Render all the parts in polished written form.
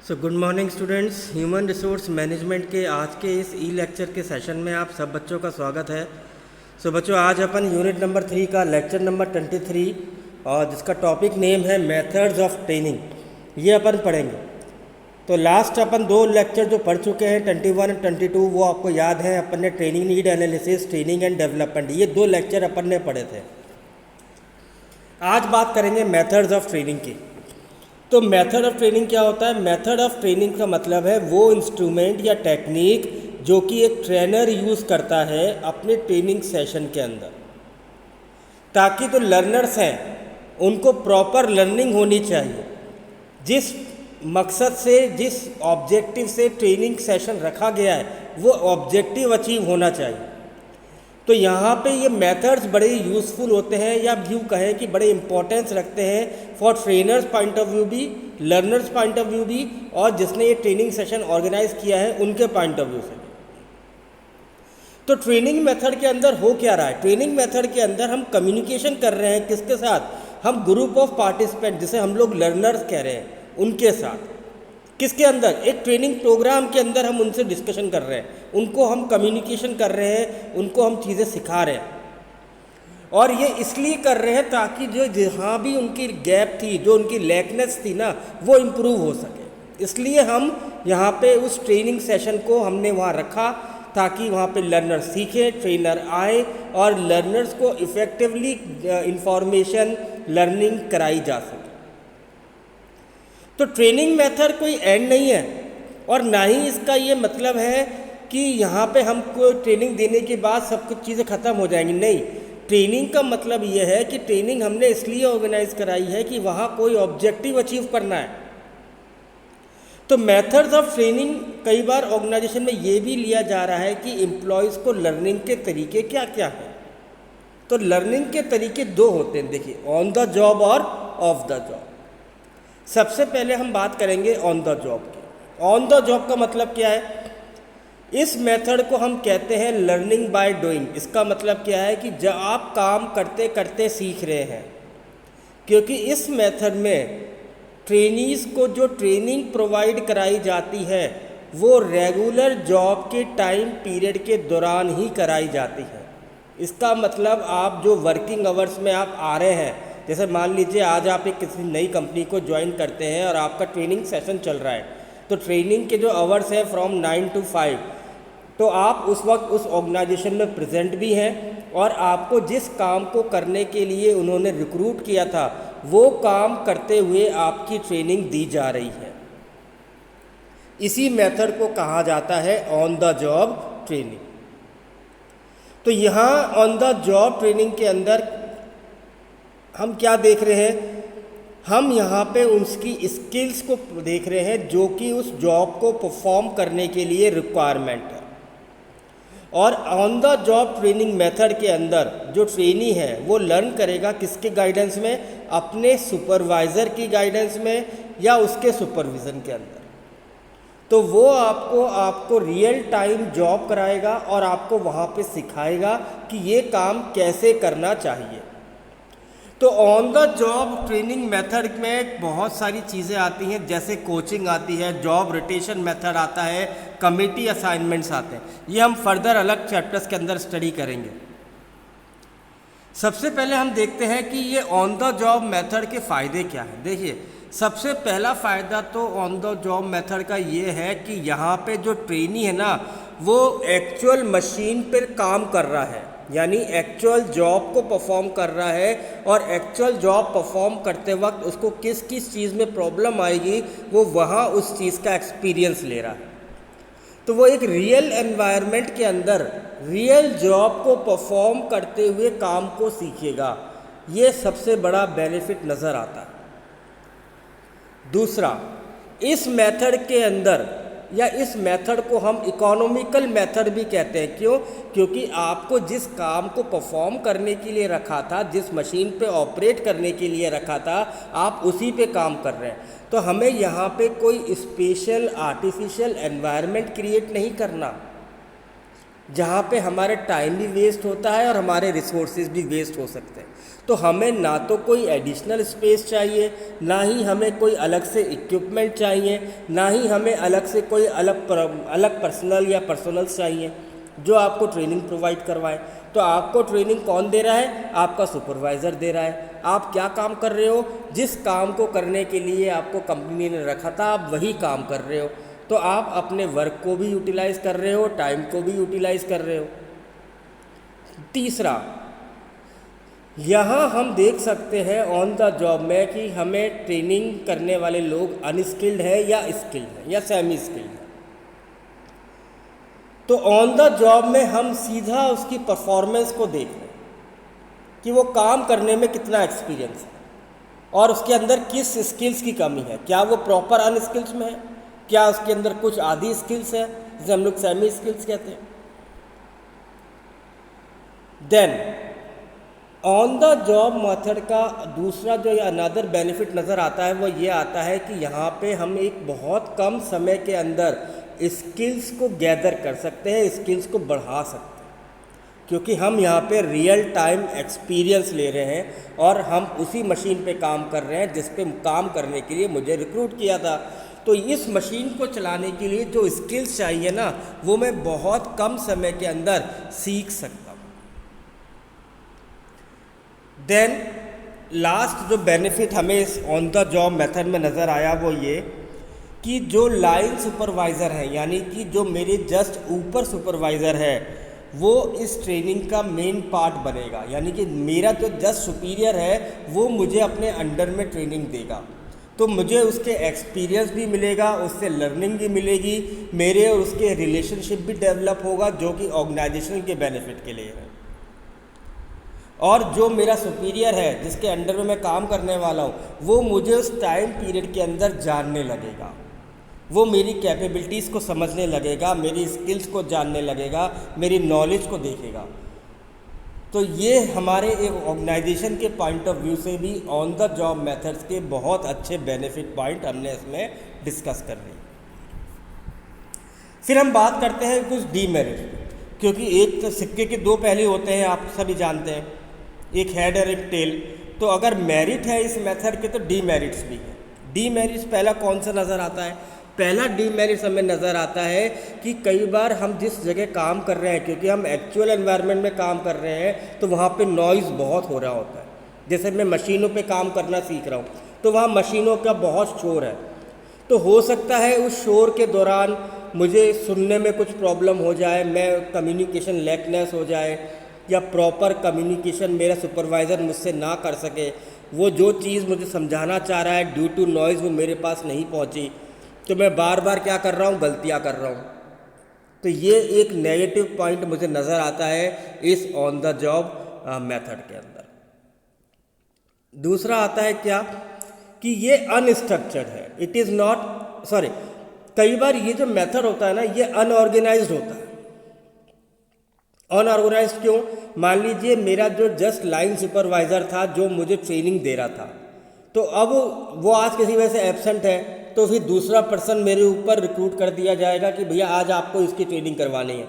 So good morning students, human resource management के आज के इस ई लेक्चर के सेशन में आप सब बच्चों का स्वागत है। सो बच्चों, आज अपन यूनिट नंबर 3 का लेक्चर नंबर 23 और जिसका टॉपिक नेम है मेथड्स ऑफ ट्रेनिंग, ये अपन पढ़ेंगे। तो लास्ट अपन दो लेक्चर जो पढ़ चुके हैं 21 और 22, वो आपको याद है। अपन ने training need analysis, training and development, ये दो लेक्चर अपन ने पढ़े थे। आज बात करेंगे मेथड्स ऑफ ट्रेनिंग की। तो मेथड ऑफ ट्रेनिंग क्या होता है? मेथड ऑफ ट्रेनिंग का मतलब है वो इंस्ट्रूमेंट या टेक्निक जो कि एक ट्रेनर यूज़ करता है अपने ट्रेनिंग सेशन के अंदर, ताकि जो लर्नर्स हैं उनको प्रॉपर लर्निंग होनी चाहिए। जिस मकसद से, जिस ऑब्जेक्टिव से ट्रेनिंग सेशन रखा गया है, वो ऑब्जेक्टिव अचीव होना चाहिए। तो यहाँ पे ये मेथड्स बड़े यूज़फुल होते हैं, या यूँ कहें कि बड़े इंपॉर्टेंस रखते हैं for trainers point of view भी, लर्नर्स पॉइंट ऑफ व्यू भी, और जिसने ये ट्रेनिंग सेशन ऑर्गेनाइज किया है उनके पॉइंट ऑफ व्यू से भी। तो ट्रेनिंग मेथड के अंदर हो क्या रहा है? ट्रेनिंग मेथड के अंदर हम कम्युनिकेशन कर रहे हैं किसके साथ? हम ग्रुप ऑफ पार्टिसिपेंट, जिसे हम लोग लर्नर्स कह रहे हैं, उनके साथ। किसके अंदर? एक ट्रेनिंग प्रोग्राम के अंदर हम उनसे डिस्कशन कर रहे हैं, उनको हम कम्युनिकेशन कर रहे हैं, उनको हम चीज़ें सिखा रहे हैं। और ये इसलिए कर रहे हैं ताकि जो जहाँ भी उनकी गैप थी, जो उनकी लैकनेस थी ना, वो इम्प्रूव हो सके। इसलिए हम यहाँ पे उस ट्रेनिंग सेशन को हमने वहाँ रखा, ताकि वहाँ पे लर्नर सीखें, ट्रेनर आए और लर्नर्स को इफ़ेक्टिवली इंफॉर्मेशन लर्निंग कराई जा सके। तो ट्रेनिंग मेथड कोई एंड नहीं है, और ना ही इसका ये मतलब है कि यहाँ पे हमको ट्रेनिंग देने के बाद सब कुछ चीज़ें ख़त्म हो जाएंगी। नहीं, ट्रेनिंग का मतलब ये है कि ट्रेनिंग हमने इसलिए ऑर्गेनाइज कराई है कि वहाँ कोई ऑब्जेक्टिव अचीव करना है। तो मेथड्स ऑफ ट्रेनिंग कई बार ऑर्गेनाइजेशन में ये भी लिया जा रहा है कि एम्प्लॉयज़ को लर्निंग के तरीके क्या क्या हैं। तो लर्निंग के तरीके दो होते हैं, देखिए, ऑन द जॉब और ऑफ द जॉब। सबसे पहले हम बात करेंगे ऑन द जॉब की। ऑन द जॉब का मतलब क्या है? इस मेथड को हम कहते हैं लर्निंग बाय डूइंग। इसका मतलब क्या है कि जब आप काम करते करते सीख रहे हैं, क्योंकि इस मेथड में ट्रेनीज़ को जो ट्रेनिंग प्रोवाइड कराई जाती है वो रेगुलर जॉब के टाइम पीरियड के दौरान ही कराई जाती है। इसका मतलब आप जो वर्किंग आवर्स में आप आ रहे हैं, जैसे मान लीजिए आज आप एक किसी नई कंपनी को ज्वाइन करते हैं और आपका ट्रेनिंग सेशन चल रहा है, तो ट्रेनिंग के जो आवर्स हैं फ्रॉम 9 to 5, तो आप उस वक्त उस ऑर्गेनाइजेशन में प्रेजेंट भी हैं, और आपको जिस काम को करने के लिए उन्होंने रिक्रूट किया था वो काम करते हुए आपकी ट्रेनिंग दी जा रही है। इसी मेथड को कहा जाता है ऑन द जॉब ट्रेनिंग। तो यहाँ ऑन द जॉब ट्रेनिंग के अंदर हम क्या देख रहे हैं? हम यहाँ पे उसकी स्किल्स को देख रहे हैं जो कि उस जॉब को परफॉर्म करने के लिए रिक्वायरमेंट है। और on the job training method के अंदर जो ट्रेनी है वो लर्न करेगा किसके गाइडेंस में? अपने सुपरवाइज़र की गाइडेंस में या उसके सुपरविज़न के अंदर। तो वो आपको रियल टाइम जॉब कराएगा और आपको वहाँ पे सिखाएगा कि ये काम कैसे करना चाहिए। तो on the job training method में बहुत सारी चीज़ें आती हैं, जैसे कोचिंग आती है, जॉब रोटेशन मेथड आता है, कमिटी असाइनमेंट्स आते हैं। ये हम फर्दर अलग चैप्टर्स के अंदर स्टडी करेंगे। सबसे पहले हम देखते हैं कि ये ऑन द जॉब मेथड के फ़ायदे क्या हैं। देखिए, सबसे पहला फ़ायदा तो ऑन द जॉब मेथड का ये है कि यहाँ पे जो ट्रेनी है ना, वो एक्चुअल मशीन पर काम कर रहा है, यानी एक्चुअल जॉब को परफॉर्म कर रहा है, और एक्चुअल जॉब परफॉर्म करते वक्त उसको किस किस चीज़ में प्रॉब्लम आएगी वो वहाँ उस चीज़ का एक्सपीरियंस ले रहा है। तो वो एक रियल एनवायरनमेंट के अंदर रियल जॉब को परफॉर्म करते हुए काम को सीखेगा। ये सबसे बड़ा बेनिफिट नज़र आता है। दूसरा, इस मेथड के अंदर, या इस मेथड को हम इकोनॉमिकल मेथड भी कहते हैं। क्यों? क्योंकि आपको जिस काम को परफॉर्म करने के लिए रखा था, जिस मशीन पे ऑपरेट करने के लिए रखा था, आप उसी पे काम कर रहे हैं। तो हमें यहाँ पे कोई स्पेशल आर्टिफिशियल एनवायरनमेंट क्रिएट नहीं करना। जहाँ पे हमारे टाइम भी वेस्ट होता है और हमारे रिसोर्सेज भी वेस्ट हो सकते हैं। तो हमें ना तो कोई एडिशनल स्पेस चाहिए, ना ही हमें कोई अलग से इक्विपमेंट चाहिए, ना ही हमें अलग से कोई अलग पर्सनल या पर्सनल्स चाहिए जो आपको ट्रेनिंग प्रोवाइड करवाएं। तो आपको ट्रेनिंग कौन दे रहा है? आपका सुपरवाइज़र दे रहा है। आप क्या काम कर रहे हो? जिस काम को करने के लिए आपको कंपनी ने रखा था आप वही काम कर रहे हो। तो आप अपने वर्क को भी यूटिलाइज़ कर रहे हो, टाइम को भी यूटिलाइज़ कर रहे हो। तीसरा, यहाँ हम देख सकते हैं ऑन द जॉब में कि हमें ट्रेनिंग करने वाले लोग अनस्किल्ड है या स्किल्ड है या सेमी स्किल्ड है। तो ऑन द जॉब में हम सीधा उसकी परफॉर्मेंस को देख रहे हैं कि वो काम करने में कितना एक्सपीरियंस है और उसके अंदर किस स्किल्स की कमी है। क्या वो प्रॉपर अनस्किल्स में है? क्या उसके अंदर कुछ आधी स्किल्स है जिसे हम लोग सेमी स्किल्स कहते हैं। Then on the job method का दूसरा जो अनदर बेनिफिट नज़र आता है वो ये आता है कि यहाँ पे हम एक बहुत कम समय के अंदर स्किल्स को गैदर कर सकते हैं, स्किल्स को बढ़ा सकते हैं, क्योंकि हम यहाँ पे रियल टाइम एक्सपीरियंस ले रहे हैं और हम उसी मशीन पे काम कर रहे हैं जिस पे काम करने के लिए मुझे रिक्रूट किया था। तो इस मशीन को चलाने के लिए जो स्किल्स चाहिए ना वो मैं बहुत कम समय के अंदर सीख सकता हूँ। देन लास्ट जो बेनिफिट हमें इस ऑन द जॉब मेथड में नज़र आया वो ये कि जो लाइन सुपरवाइज़र है, यानी कि जो मेरे जस्ट ऊपर सुपरवाइज़र है, वो इस ट्रेनिंग का मेन पार्ट बनेगा। यानी कि मेरा जो जस्ट सुपीरियर है वो मुझे अपने अंडर में ट्रेनिंग देगा, तो मुझे उसके एक्सपीरियंस भी मिलेगा, उससे लर्निंग भी मिलेगी, मेरे और उसके रिलेशनशिप भी डेवलप होगा जो कि ऑर्गेनाइजेशन के बेनिफिट के लिए है। और जो मेरा सुपीरियर है जिसके अंडर में मैं काम करने वाला हूँ वो मुझे उस टाइम पीरियड के अंदर जानने लगेगा, वो मेरी कैपेबिलिटीज़ को समझने लगेगा, मेरी स्किल्स को जानने लगेगा, मेरी नॉलेज को देखेगा। तो ये हमारे एक ऑर्गेनाइजेशन के पॉइंट ऑफ व्यू से भी ऑन द जॉब मेथड्स के बहुत अच्छे बेनिफिट पॉइंट हमने इसमें डिस्कस कर लिए। फिर हम बात करते हैं कुछ डीमेरिट, क्योंकि एक तो सिक्के के दो पहलू होते हैं, आप सभी जानते हैं, एक हेड और एक टेल। तो अगर मेरिट है इस मेथड के तो डीमेरिट्स भी है। डीमेरिट्स पहला कौन सा नज़र आता है? पहला डीमेरिट्स हमें नज़र आता है कि कई बार हम जिस जगह काम कर रहे हैं, क्योंकि हम एक्चुअल एनवायरनमेंट में काम कर रहे हैं, तो वहाँ पे नॉइज़ बहुत हो रहा होता है। जैसे मैं मशीनों पे काम करना सीख रहा हूँ तो वहाँ मशीनों का बहुत शोर है, तो हो सकता है उस शोर के दौरान मुझे सुनने में कुछ प्रॉब्लम हो जाए, मैं कम्युनिकेशन लैकनेस हो जाए, या प्रॉपर कम्युनिकेशन मेरा सुपरवाइज़र मुझसे ना कर सके, वो जो चीज़ मुझे समझाना चाह रहा है ड्यू टू नॉइज़ वो मेरे पास नहीं पहुंची, तो मैं बार बार क्या कर रहा हूँ, गलतियाँ कर रहा हूँ। तो ये एक नेगेटिव पॉइंट मुझे नज़र आता है इस ऑन द जॉब मेथड के अंदर। दूसरा आता है क्या कि ये अनस्ट्रक्चर्ड है, इट इज़ नॉट सॉरी कई बार ये जो मेथड होता है ना ये अनऑर्गेनाइज्ड होता है। अनऑर्गेनाइज्ड क्यों? मान लीजिए मेरा जो जस्ट लाइन सुपरवाइज़र था जो मुझे ट्रेनिंग दे रहा था, तो अब वो आज किसी वजह से एब्सेंट है, तो फिर दूसरा पर्सन मेरे ऊपर रिक्रूट कर दिया जाएगा कि भैया आज आपको इसकी ट्रेनिंग करवानी है।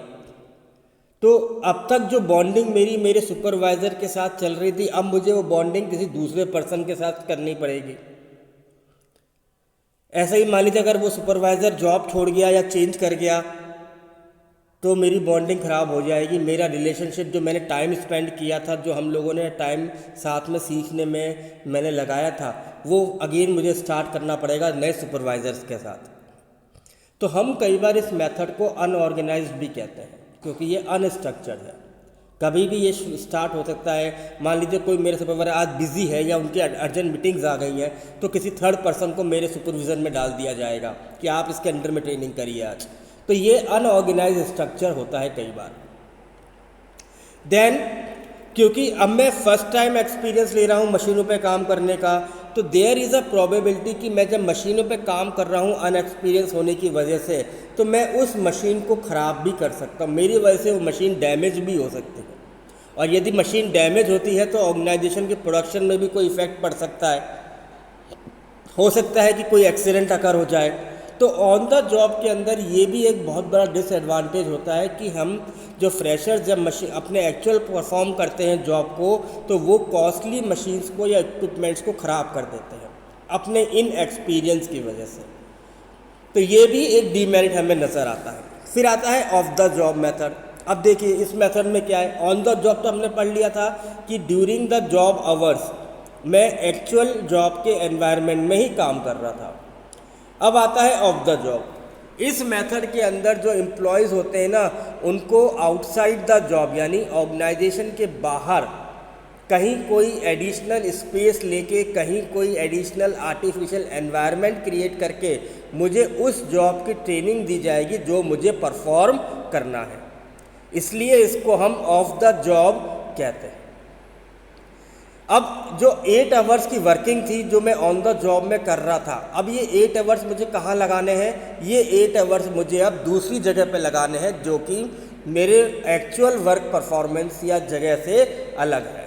तो अब तक जो बॉन्डिंग मेरी मेरे सुपरवाइज़र के साथ चल रही थी, अब मुझे वो बॉन्डिंग किसी दूसरे पर्सन के साथ करनी पड़ेगी। ऐसा ही मान लीजिए अगर वो सुपरवाइज़र जॉब छोड़ गया या चेंज कर गया तो मेरी बॉन्डिंग ख़राब हो जाएगी, मेरा रिलेशनशिप जो मैंने टाइम स्पेंड किया था, जो हम लोगों ने टाइम साथ में सीखने में मैंने लगाया था, वो अगेन मुझे स्टार्ट करना पड़ेगा नए सुपरवाइज़र्स के साथ। तो हम कई बार इस मेथड को अनऑर्गेनाइज्ड भी कहते हैं क्योंकि ये अनस्ट्रक्चर्ड है। कभी भी ये स्टार्ट हो सकता है, मान लीजिए कोई मेरे सुपरवाइज़र आज बिज़ी है या उनकी अर्जेंट मीटिंग्स आ गई हैं, तो किसी थर्ड पर्सन को मेरे सुपरविज़न में डाल दिया जाएगा कि आप इसके अंडर में ट्रेनिंग करिए आज। तो ये अनऑर्गेनाइज स्ट्रक्चर होता है कई बार। देन क्योंकि अब मैं फर्स्ट टाइम एक्सपीरियंस ले रहा हूँ मशीनों पे काम करने का, तो देयर इज़ अ प्रोबेबिलिटी कि मैं जब मशीनों पे काम कर रहा हूँ अनएक्सपीरियंस होने की वजह से, तो मैं उस मशीन को ख़राब भी कर सकता हूँ, मेरी वजह से वो मशीन डैमेज भी हो सकती है। और यदि मशीन डैमेज होती है तो ऑर्गेनाइजेशन के प्रोडक्शन में भी कोई इफ़ेक्ट पड़ सकता है, हो सकता है कि कोई एक्सीडेंट अकर हो जाए। तो ऑन द जॉब के अंदर ये भी एक बहुत बड़ा डिसएडवांटेज होता है कि हम जो फ्रेशर्स जब मशीन अपने एक्चुअल परफॉर्म करते हैं जॉब को, तो वो कॉस्टली मशीन्स को या इक्विपमेंट्स को ख़राब कर देते हैं अपने इन एक्सपीरियंस की वजह से। तो ये भी एक डीमेरिट हमें नज़र आता है। फिर आता है ऑफ द जॉब मेथड। अब देखिए इस मेथड में क्या है, ऑन द जॉब तो हमने पढ़ लिया था कि ड्यूरिंग द जॉब आवर्स मैं एक्चुअल जॉब के एनवायरनमेंट में ही काम कर रहा था। अब आता है ऑफ द जॉब। इस मेथड के अंदर जो एम्प्लॉयज़ होते हैं ना, उनको आउटसाइड द जॉब यानी ऑर्गेनाइजेशन के बाहर कहीं कोई एडिशनल स्पेस लेके, कहीं कोई एडिशनल आर्टिफिशियल एनवायरनमेंट क्रिएट करके मुझे उस जॉब की ट्रेनिंग दी जाएगी जो मुझे परफॉर्म करना है। इसलिए इसको हम ऑफ द जॉब कहते हैं। अब जो 8 आवर्स की वर्किंग थी जो मैं ऑन द जॉब में कर रहा था, अब ये 8 आवर्स मुझे कहाँ लगाने हैं? ये 8 आवर्स मुझे अब दूसरी जगह पे लगाने हैं जो कि मेरे एक्चुअल वर्क परफॉर्मेंस या जगह से अलग है।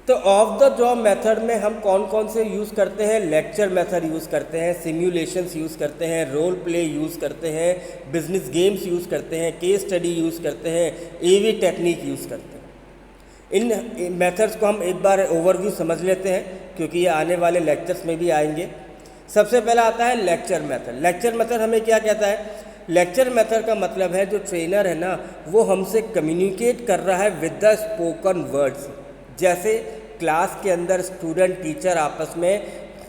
तो ऑफ द जॉब मेथड में हम कौन कौन से यूज़ करते हैं? लेक्चर मेथड यूज़ करते हैं, सिम्युलेशंस यूज़ करते हैं, रोल प्ले यूज़ करते हैं, बिजनेस गेम्स यूज़ करते हैं, केस स्टडी यूज़ करते हैं, एवी टेक्निक यूज़ करते हैं। इन मेथड्स को हम एक बार ओवरव्यू समझ लेते हैं क्योंकि ये आने वाले लेक्चर्स में भी आएंगे। सबसे पहला आता है लेक्चर मेथड। लेक्चर मेथड हमें क्या कहता है? लेक्चर मेथड का मतलब है जो ट्रेनर है ना, वो हमसे कम्युनिकेट कर रहा है विद द स्पोकन वर्ड्स। जैसे क्लास के अंदर स्टूडेंट टीचर आपस में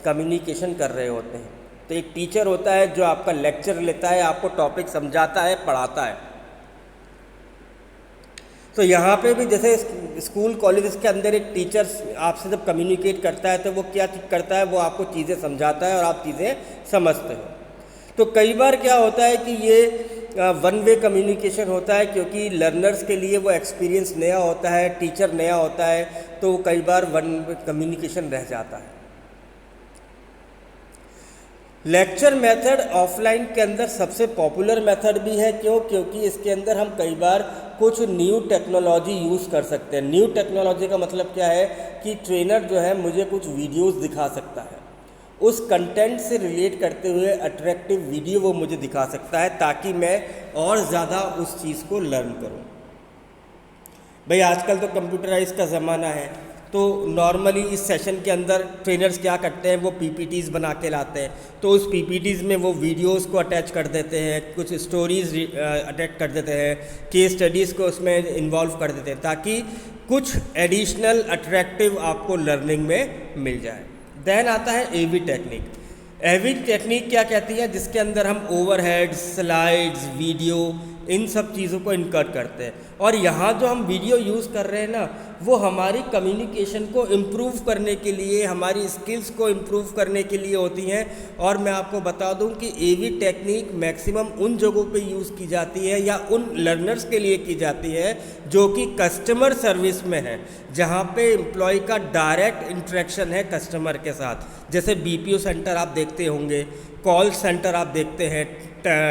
कम्युनिकेशन कर रहे होते हैं, तो एक टीचर होता है जो आपका लेक्चर लेता है, आपको टॉपिक समझाता है, पढ़ाता है। तो यहाँ पे भी जैसे स्कूल कॉलेज के अंदर एक टीचर आपसे जब कम्युनिकेट करता है तो वो क्या करता है? वो आपको चीज़ें समझाता है और आप चीज़ें समझते हो। तो कई बार क्या होता है कि ये वन वे कम्युनिकेशन होता है क्योंकि लर्नर्स के लिए वो एक्सपीरियंस नया होता है, टीचर नया होता है, तो कई बार वन वे कम्युनिकेशन रह जाता है। लेक्चर मेथड ऑफलाइन के अंदर सबसे पॉपुलर मेथड भी है। क्यों? क्योंकि इसके अंदर हम कई बार कुछ न्यू टेक्नोलॉजी यूज़ कर सकते हैं। न्यू टेक्नोलॉजी का मतलब क्या है कि ट्रेनर जो है मुझे कुछ वीडियोस दिखा सकता है, उस कंटेंट से रिलेट करते हुए अट्रैक्टिव वीडियो वो मुझे दिखा सकता है ताकि मैं और ज़्यादा उस चीज़ को लर्न करूं। भाई आजकल तो कंप्यूटराइज का ज़माना है, तो नॉर्मली इस सेशन के अंदर ट्रेनर्स क्या करते हैं? वो पीपीटीज़ बना के लाते हैं, तो उस पीपीटीज़ में वो वीडियोस को अटैच कर देते हैं, कुछ स्टोरीज़ अटैच कर देते हैं, केस स्टडीज़ को उसमें इन्वॉल्व कर देते हैं ताकि कुछ एडिशनल अट्रैक्टिव आपको लर्निंग में मिल जाए। देन आता है एवी टेक्निक। एवी टेक्निक क्या कहती है? जिसके अंदर हम ओवरहेड्स, स्लाइड्स, वीडियो, इन सब चीज़ों को इनकर्ट करते हैं। और यहाँ जो हम वीडियो यूज़ कर रहे हैं ना, वो हमारी कम्युनिकेशन को इम्प्रूव करने के लिए, हमारी स्किल्स को इम्प्रूव करने के लिए होती हैं। और मैं आपको बता दूं कि एवी टेक्निक मैक्सिमम उन जगहों पे यूज़ की जाती है या उन लर्नर्स के लिए की जाती है जो कि कस्टमर सर्विस में है, जहाँ पे एम्प्लॉय का डायरेक्ट इंटरेक्शन है कस्टमर के साथ। जैसे बीपीओ सेंटर आप देखते होंगे, कॉल सेंटर आप देखते हैं,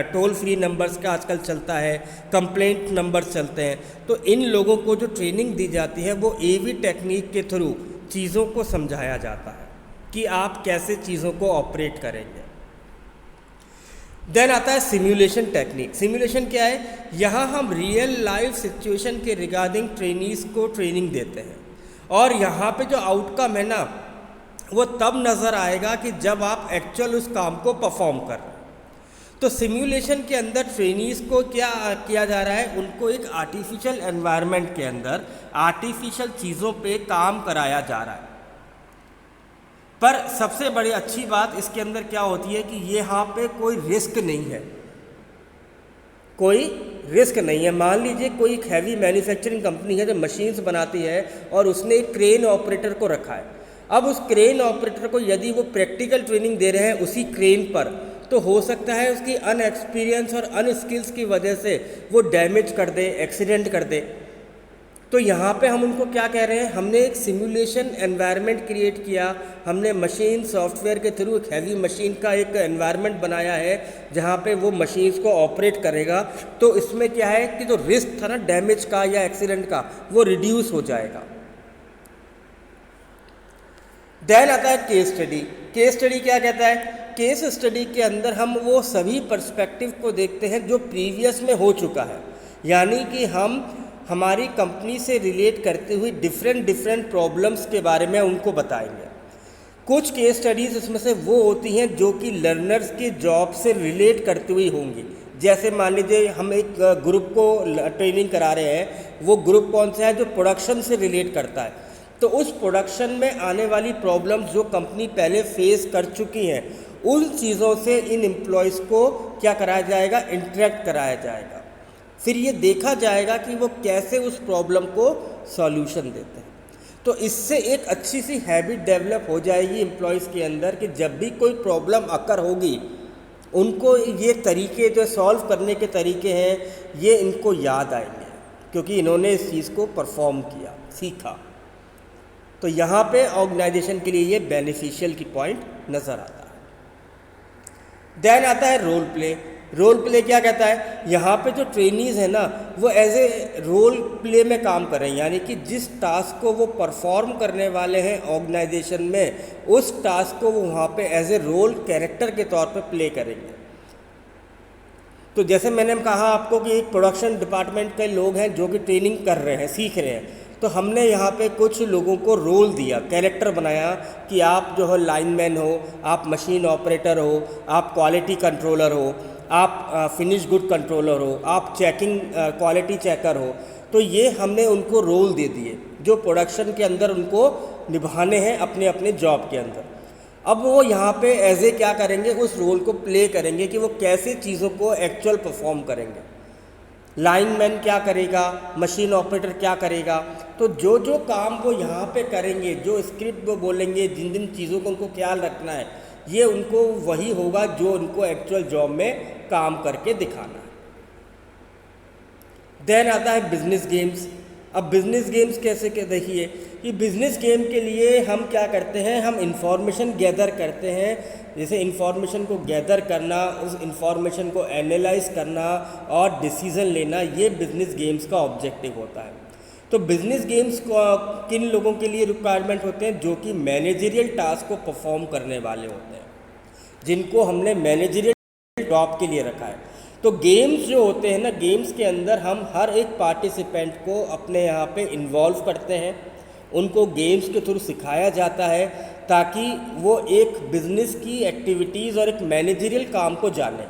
टोल फ्री नंबर्स का आजकल चलता है, कंप्लेंट नंबर्स चलते हैं। तो इन लोगों को जो ट्रेनिंग दी जाती है वो एवी टेक्निक के थ्रू चीज़ों को समझाया जाता है कि आप कैसे चीज़ों को ऑपरेट करेंगे। देन आता है सिमुलेशन टेक्निक। सिमुलेशन क्या है? यहाँ हम रियल लाइफ सिचुएशन के रिगार्डिंग ट्रेनीज़ को ट्रेनिंग देते हैं और यहाँ पे जो आउटकम है ना, वो तब नज़र आएगा कि जब आप एक्चुअल उस काम को परफॉर्म कर रहे हैं। तो सिमुलेशन के अंदर ट्रेनीज़ को क्या किया जा रहा है? उनको एक आर्टिफिशियल एनवायरनमेंट के अंदर आर्टिफिशियल चीज़ों पे काम कराया जा रहा है। पर सबसे बड़ी अच्छी बात इसके अंदर क्या होती है कि यहाँ पे कोई रिस्क नहीं है, कोई रिस्क नहीं है। मान लीजिए कोई एक हैवी मैन्युफैक्चरिंग कंपनी है जो मशीन्स बनाती है और उसने एक क्रेन ऑपरेटर को रखा है। अब उस क्रेन ऑपरेटर को यदि वो प्रैक्टिकल ट्रेनिंग दे रहे हैं उसी क्रेन पर, तो हो सकता है उसकी अनएक्सपीरियंस और अनस्किल्स की वजह से वो डैमेज कर दे, एक्सीडेंट कर दे। तो यहाँ पे हम उनको क्या कह रहे हैं? हमने एक सिमुलेशन एनवायरनमेंट क्रिएट किया, हमने मशीन सॉफ्टवेयर के थ्रू एक हैवी मशीन का एक एनवायरनमेंट बनाया है जहाँ पे वो मशीन्स को ऑपरेट करेगा। तो इसमें क्या है कि जो रिस्क था ना डैमेज का या एक्सीडेंट का, वो रिड्यूस हो जाएगा। देन आता है केस स्टडी। केस स्टडी क्या कहता है? केस स्टडी के अंदर हम वो सभी पर्सपेक्टिव को देखते हैं जो प्रीवियस में हो चुका है, यानी कि हम हमारी कंपनी से रिलेट करते हुए डिफरेंट प्रॉब्लम्स के बारे में उनको बताएंगे। कुछ केस स्टडीज़ इसमें से वो होती हैं जो कि लर्नर्स के जॉब से रिलेट करती हुई होंगी। जैसे मान लीजिए हम एक ग्रुप को ट्रेनिंग करा रहे हैं, वो ग्रुप कौन सा है जो प्रोडक्शन से रिलेट करता है, तो उस प्रोडक्शन में आने वाली प्रॉब्लम्स जो कंपनी पहले फेस कर चुकी हैं, उन चीज़ों से इन एम्प्लॉयज़ को क्या कराया जाएगा, इंटरेक्ट कराया जाएगा। फिर ये देखा जाएगा कि वो कैसे उस प्रॉब्लम को सॉल्यूशन देते हैं। तो इससे एक अच्छी सी हैबिट डेवलप हो जाएगी एम्प्लॉयज़ के अंदर कि जब भी कोई प्रॉब्लम अकर होगी, उनको ये तरीके जो सॉल्व करने के तरीके हैं ये इनको याद आएंगे, क्योंकि इन्होंने इस चीज़ को परफॉर्म किया, सीखा। तो यहाँ पे ऑर्गेनाइजेशन के लिए ये बेनिफिशियल की पॉइंट नज़र आता है। देन आता है रोल प्ले। रोल प्ले क्या कहता है, यहाँ पे जो ट्रेनीज़ हैं ना वो एज ए रोल प्ले में काम कर रहे हैं, यानी कि जिस टास्क को वो परफॉर्म करने वाले हैं ऑर्गेनाइजेशन में, उस टास्क को वो वहाँ पे एज ए रोल कैरेक्टर के तौर पे प्ले करेंगे। तो जैसे मैंने कहा आपको कि एक प्रोडक्शन डिपार्टमेंट के लोग हैं जो कि ट्रेनिंग कर रहे हैं, सीख रहे हैं, तो हमने यहाँ पे कुछ लोगों को रोल दिया, कैरेक्टर बनाया कि आप जो हो लाइनमैन हो, आप मशीन ऑपरेटर हो, आप क्वालिटी कंट्रोलर हो, आप फिनिश गुड कंट्रोलर हो, आप चेकिंग क्वालिटी चेकर हो। तो ये हमने उनको रोल दे दिए जो प्रोडक्शन के अंदर उनको निभाने हैं अपने अपने जॉब के अंदर। अब वो यहाँ पे एज ए क्या करेंगे, उस रोल को प्ले करेंगे कि वो कैसे चीज़ों को एक्चुअल परफॉर्म करेंगे। लाइनमैन क्या करेगा, मशीन ऑपरेटर क्या करेगा, तो जो जो काम वो यहाँ पे करेंगे, जो स्क्रिप्ट वो बोलेंगे, जिन जिन चीज़ों को उनको ख्याल रखना है, ये उनको वही होगा जो उनको एक्चुअल जॉब में काम करके दिखाना है। देन आता है बिजनेस गेम्स। अब बिजनेस गेम्स कैसे के देखिए कि बिजनेस गेम के लिए हम क्या करते हैं, हम इंफॉर्मेशन गैदर करते हैं। जैसे इंफॉर्मेशन को गैदर करना, उस इंफॉर्मेशन को एनालाइज करना और डिसीज़न लेना, ये बिजनेस गेम्स का ऑब्जेक्टिव होता है। तो बिजनेस गेम्स को किन लोगों के लिए रिक्वायरमेंट होते हैं, जो कि मैनेजरियल टास्क को परफॉर्म करने वाले होते हैं, जिनको हमने मैनेजरियल जॉब के लिए रखा है। तो गेम्स जो होते हैं ना, गेम्स के अंदर हम हर एक पार्टिसिपेंट को अपने यहाँ पे इन्वॉल्व करते हैं, उनको गेम्स के थ्रू सिखाया जाता है ताकि वो एक बिजनेस की एक्टिविटीज़ और एक मैनेजरियल काम को जाने।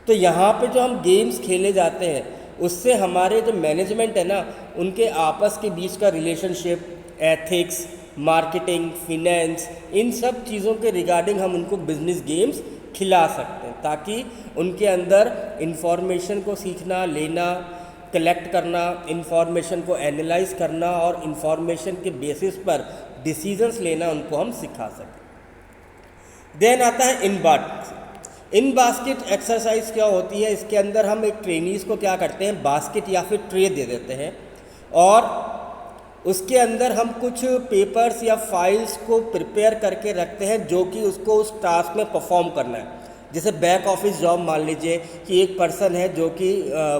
तो यहाँ पे जो हम गेम्स खेले जाते हैं, उससे हमारे जो मैनेजमेंट है ना, उनके आपस के बीच का रिलेशनशिप, एथिक्स, मार्केटिंग, फिनेंस, इन सब चीज़ों के रिगार्डिंग हम उनको बिजनेस गेम्स खिला सकते हैं, ताकि उनके अंदर इन्फॉर्मेशन को सीखना, लेना, कलेक्ट करना, इन्फॉर्मेशन को एनालाइज करना और इन्फॉर्मेशन के बेसिस पर डिसीजंस लेना उनको हम सिखा सकें। देन आता है इन बास्केट एक्सरसाइज क्या होती है, इसके अंदर हम एक ट्रेनीज़ को क्या करते हैं, बास्केट या फिर ट्रे दे देते हैं और उसके अंदर हम कुछ पेपर्स या फाइल्स को प्रिपेयर करके रखते हैं जो कि उसको उस टास्क में परफॉर्म करना है। जैसे बैक ऑफिस जॉब मान लीजिए कि एक पर्सन है जो कि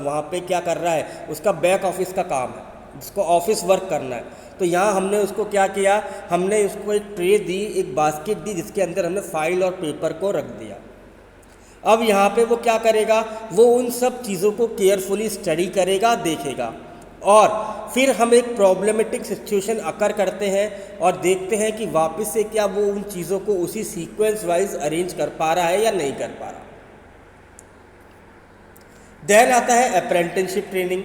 वहाँ पे क्या कर रहा है, उसका बैक ऑफिस का काम है, जिसको ऑफिस वर्क करना है। तो यहाँ हमने उसको क्या किया, हमने उसको एक ट्रे दी, एक बास्केट दी, जिसके अंदर हमने फाइल और पेपर को रख दिया। अब यहाँ पे वो क्या करेगा, वो उन सब चीज़ों को केयरफुली स्टडी करेगा, देखेगा और फिर हम एक प्रॉब्लमेटिक सिचुएशन अकर करते हैं और देखते हैं कि वापस से क्या वो उन चीज़ों को उसी सीक्वेंस वाइज अरेंज कर पा रहा है या नहीं कर पा रहा। देन आता है अप्रेंटिसशिप ट्रेनिंग।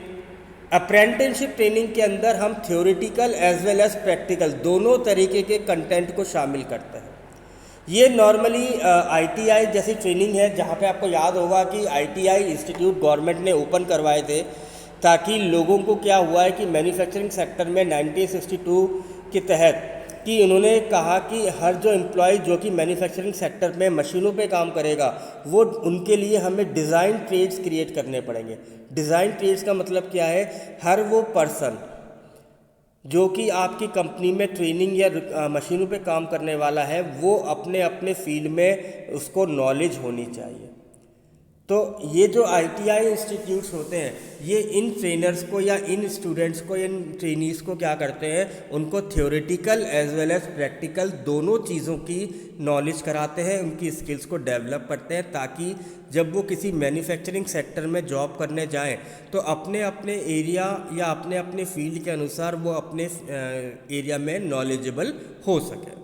अप्रेंटिसशिप ट्रेनिंग के अंदर हम theoretical as well as practical दोनों तरीके के कंटेंट को शामिल करते हैं। ये नॉर्मली ITI जैसी ट्रेनिंग है, जहाँ पे आपको याद होगा कि ITI इंस्टीट्यूट गवर्नमेंट ने ओपन करवाए थे ताकि लोगों को क्या हुआ है कि मैन्युफैक्चरिंग सेक्टर में 1962 के तहत कि उन्होंने कहा कि हर जो एम्प्लॉय जो कि मैन्युफैक्चरिंग सेक्टर में मशीनों पे काम करेगा, वो उनके लिए हमें डिज़ाइन ट्रेड्स क्रिएट करने पड़ेंगे। डिज़ाइन ट्रेड्स का मतलब क्या है, हर वो पर्सन जो कि आपकी कंपनी में ट्रेनिंग या मशीनों पे काम करने वाला है, वो अपने अपने फील्ड में उसको नॉलेज होनी चाहिए। तो ये जो ITI इंस्टीट्यूट्स होते हैं ये इन ट्रेनर्स को या इन स्टूडेंट्स को या इन ट्रेनीज़ को क्या करते हैं, उनको theoretical as well as practical दोनों चीज़ों की नॉलेज कराते हैं, उनकी स्किल्स को डेवलप करते हैं, ताकि जब वो किसी मैन्युफैक्चरिंग सेक्टर में जॉब करने जाएं तो अपने अपने एरिया या अपने अपने फील्ड के अनुसार वो अपने एरिया में नॉलेजेबल हो सके।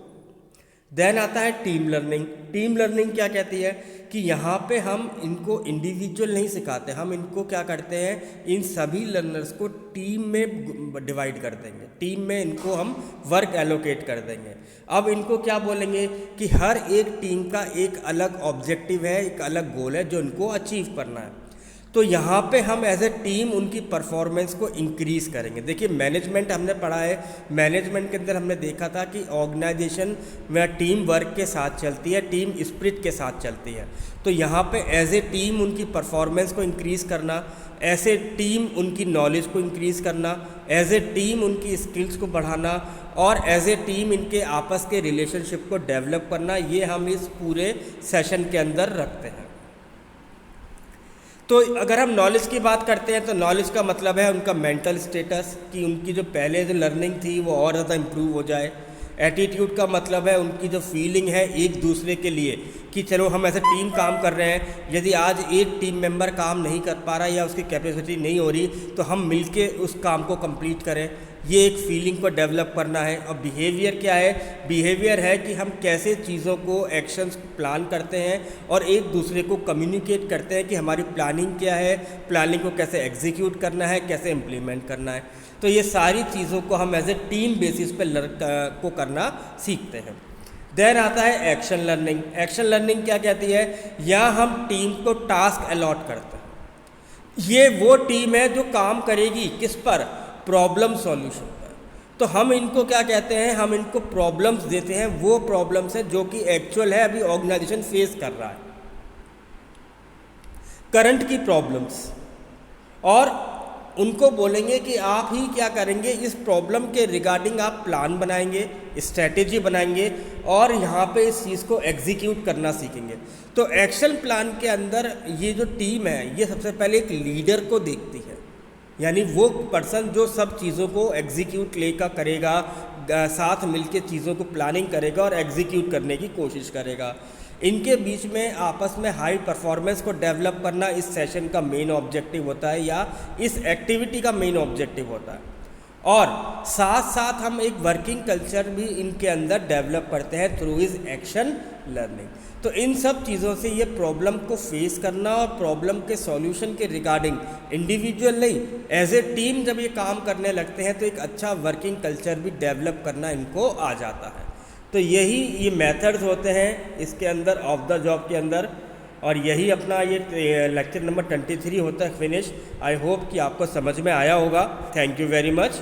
देन आता है टीम लर्निंग। टीम लर्निंग क्या कहती है कि यहाँ पे हम इनको इंडिविजुअल नहीं सिखाते, हम इनको क्या करते हैं, इन सभी लर्नर्स को टीम में डिवाइड कर देंगे, टीम में इनको हम वर्क एलोकेट कर देंगे। अब इनको क्या बोलेंगे कि हर एक टीम का एक अलग ऑब्जेक्टिव है, एक अलग गोल है जो इनको अचीव करना है। तो यहाँ पे हम एज ए टीम उनकी परफॉर्मेंस को इंक्रीज़ करेंगे। देखिए मैनेजमेंट हमने पढ़ा है, मैनेजमेंट के अंदर हमने देखा था कि ऑर्गेनाइजेशन में टीम वर्क के साथ चलती है, टीम स्पिरिट के साथ चलती है। तो यहाँ पे एज ए टीम उनकी परफॉर्मेंस को इंक्रीज़ करना, एज ए टीम उनकी नॉलेज को इंक्रीज़ करना, एज ए टीम उनकी स्किल्स को बढ़ाना और एज ए टीम इनके आपस के रिलेशनशिप को डेवलप करना, ये हम इस पूरे सेशन के अंदर रखते हैं। तो अगर हम नॉलेज की बात करते हैं तो नॉलेज का मतलब है उनका मेंटल स्टेटस, कि उनकी जो पहले जो लर्निंग थी वो और ज़्यादा इम्प्रूव हो जाए। एटीट्यूड का मतलब है उनकी जो फीलिंग है एक दूसरे के लिए, कि चलो हम ऐसे टीम काम कर रहे हैं, यदि आज एक टीम मेंबर काम नहीं कर पा रहा या उसकी कैपेसिटी नहीं हो रही तो हम मिलके उस काम को कंप्लीट करें, ये एक फीलिंग को डेवलप करना है। और बिहेवियर क्या है, बिहेवियर है कि हम कैसे चीज़ों को, एक्शंस प्लान करते हैं और एक दूसरे को कम्युनिकेट करते हैं कि हमारी प्लानिंग क्या है, प्लानिंग को कैसे एग्जीक्यूट करना है, कैसे इम्प्लीमेंट करना है। तो ये सारी चीज़ों को हम एज ए टीम बेसिस पे को करना सीखते हैं। देन आता है एक्शन लर्निंग। एक्शन लर्निंग क्या कहती है, यहाँ हम टीम को टास्क अलॉट करते हैं। ये वो टीम है जो काम करेगी किस पर, प्रॉब्लम सॉल्यूशन पर। तो हम इनको क्या कहते हैं, हम इनको प्रॉब्लम्स देते हैं, वो प्रॉब्लम्स है जो कि एक्चुअल है अभी ऑर्गेनाइजेशन फेस कर रहा है, करंट की प्रॉब्लम्स, और उनको बोलेंगे कि आप ही क्या करेंगे, इस प्रॉब्लम के रिगार्डिंग आप प्लान बनाएंगे, स्ट्रैटेजी बनाएंगे और यहाँ पे इस चीज़ को एग्जीक्यूट करना सीखेंगे। तो एक्शन प्लान के अंदर ये जो टीम है ये सबसे पहले एक लीडर को देखती है, यानी वो पर्सन जो सब चीज़ों को एग्जीक्यूट लेकर करेगा, साथ मिलके चीज़ों को प्लानिंग करेगा और एग्जीक्यूट करने की कोशिश करेगा। इनके बीच में आपस में हाई परफॉर्मेंस को डेवलप करना इस सेशन का मेन ऑब्जेक्टिव होता है, या इस एक्टिविटी का मेन ऑब्जेक्टिव होता है। और साथ साथ हम एक वर्किंग कल्चर भी इनके अंदर डेवलप करते हैं थ्रू इज एक्शन लर्निंग। तो इन सब चीज़ों से ये प्रॉब्लम को फेस करना और प्रॉब्लम के सॉल्यूशन के रिगार्डिंग इंडिविजुअल नहीं, एज ए टीम जब ये काम करने लगते हैं तो एक अच्छा वर्किंग कल्चर भी डेवलप करना इनको आ जाता है। तो यही ये मेथड्स होते हैं इसके अंदर, ऑफ द जॉब के अंदर, और यही अपना ये लेक्चर नंबर 23 होता है फिनिश। आई होप कि आपको समझ में आया होगा। Thank you very much.